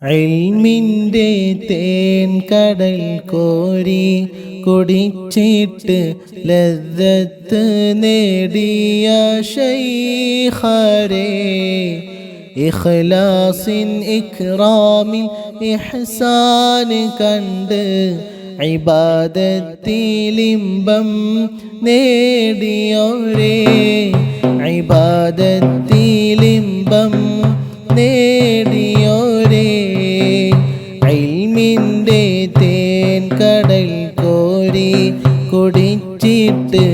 ഇൽമിൻ്റെ തേൻ കടൽ കോരി കുടിച്ചിട്ട് ലദ്ദത്ത് നേടിയ ശൈഖരേ, ഇഖ്ലാസിൻ ഇക്റാമിൽ ഇഹ്സാൻ കണ്ട് ഇബാദത്തിലിമ്പം നേടിയോരേ, ഇബാദത്തിലിമ്പം നേടിയോരേ. ഇൽമിൻ്റെ തേൻ കടൽ കോരി കുടിച്ചിട്ട്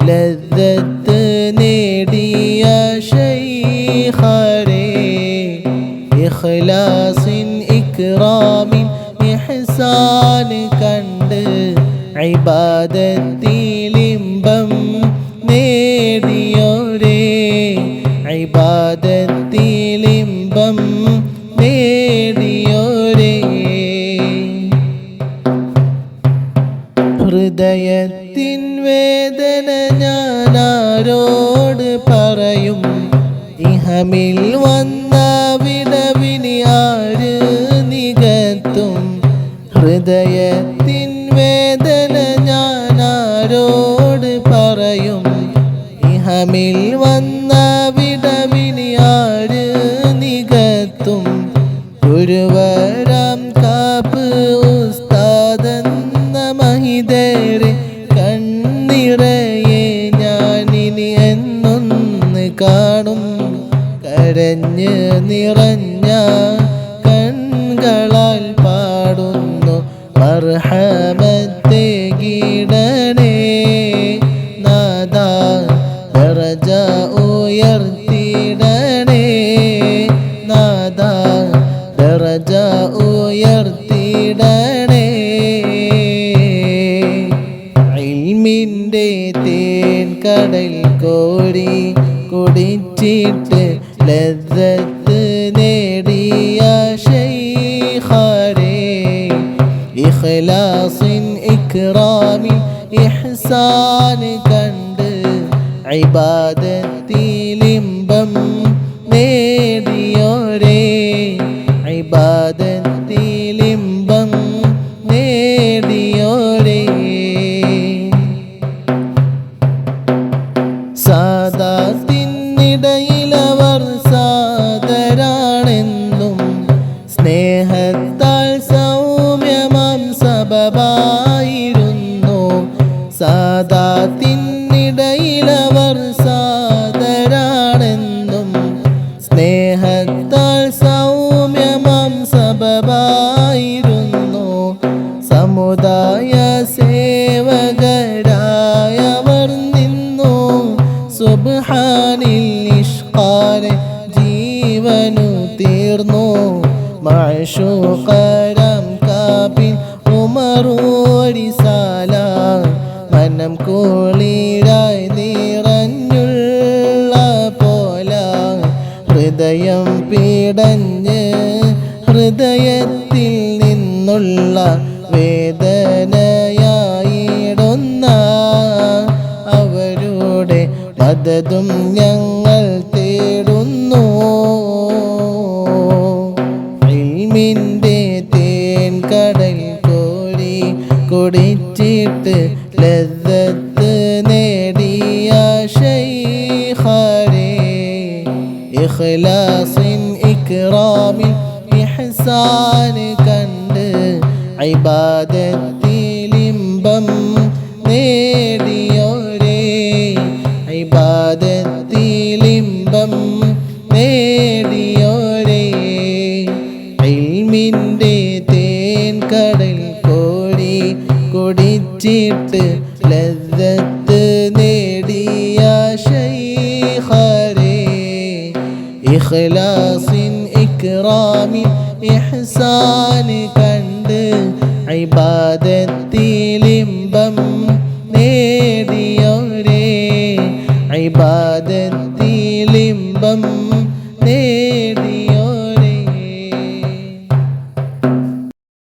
ലദ്ദത്ത് നേടിയ ശൈഖരേ, ഇഖ്ലാസിൻ ഇക്റാമിൻ ഇഹ്സാൻ കണ്ട് ഇബാദത്തിലിമ്പം നേടിയോരേ, ഇബാദത്തിലിമ്പം നേടിയോരേ. ഹൃദയത്തിൻ വേദന ഞാനാരോട് പറയും, ഇഹമിൽ വന്ന വിടവിനി ആര് നികത്തും. ഹൃദയത്തിൻ വേദന ഞാനാരോട് പറയും, ഇഹമിൽ വന്ന വിടവിനി ആര് നികത്തും. ഗുരുവരാം കാപ്പ് ഉസ്താദെന്ന മഹിതരെ കണ്ണിറയെ ഞാനിനി എന്നൊന്ന് കാണും. കരഞ്ഞ് നിറഞ്ഞ കൺകളാൽ പാടുന്നു മർഹമത്തെ ഗീടണേ നാദാ, ദറജ ഉയർത്തിടണേ നാദാ, ദറജ ഉയർത്തിടണേ. ഇൽമിൻ്റെ തേൻ കടൽ കോരി കുടിച്ചിട്ട് ലദ്ദത്ത് നേടിയ ശൈഖരേ, ഇഖ്ലാസിൻ ഇക്റാമിൻ ഇഹ്സാൻ കണ്ട് ഇബാദത്തിലിമ്പം നേടിയോരേ, ഇബാദത്തിലിമ്പം നേടിയോരേ. സാദാത്തിനിടയിലവർ സാദരാണെന്നും സ്നേഹത്താൽ സൗമ്യമാം സബബായിരുന്നു. സാദാത്തിനിടയിലവർ സാദരാണെന്നും സ്നേഹത്താൽ സൗമ്യമാം സബബായിരുന്നു. സമുദായ സേവകരായവർ നിന്നു സുബ്ഹാനിൽ ഇഷ്ഖാനെ ജീവനു തീർന്നു. മഅ്ശൂഖരാം കാപ്പിൻ ഉമറോരിസാല മനം കുളിരായി നിറഞ്ഞുള്ള പോല. ഹൃദയം പീഡഞ്ഞ് ഹൃദയത്തിൽ നിന്നുള്ള വേദനയായിടുന്ന അവരുടെ മദതും ഞങ്ങൾ തേടുന്നു. ഇൽമിൻ്റെ തേൻ കടൽ കോരി കുടിച്ചിട്ട് ലദ്ദത്ത് നേടിയ ശൈഖരേ, ഇഖ്ലാസിൻ ഇക്റാമിൻ ഇഹ്സാൻ കണ്ട് ഇബാദത്തിലിമ്പം നേടിയോരേ, ഇബാദത്തിലിമ്പം നേടിയോരേ. ഇൽമിൻ്റെ തേൻ കടൽ കോരി കുടിച്ചിട്ട് ലദ്ദത്ത് നേടിയ ശൈഖരേ, ഇഖ്ലാസിൻ ഇക്റാമിൻ ഇഹ്സാൻ കണ്ട് ഇബാദത്ത്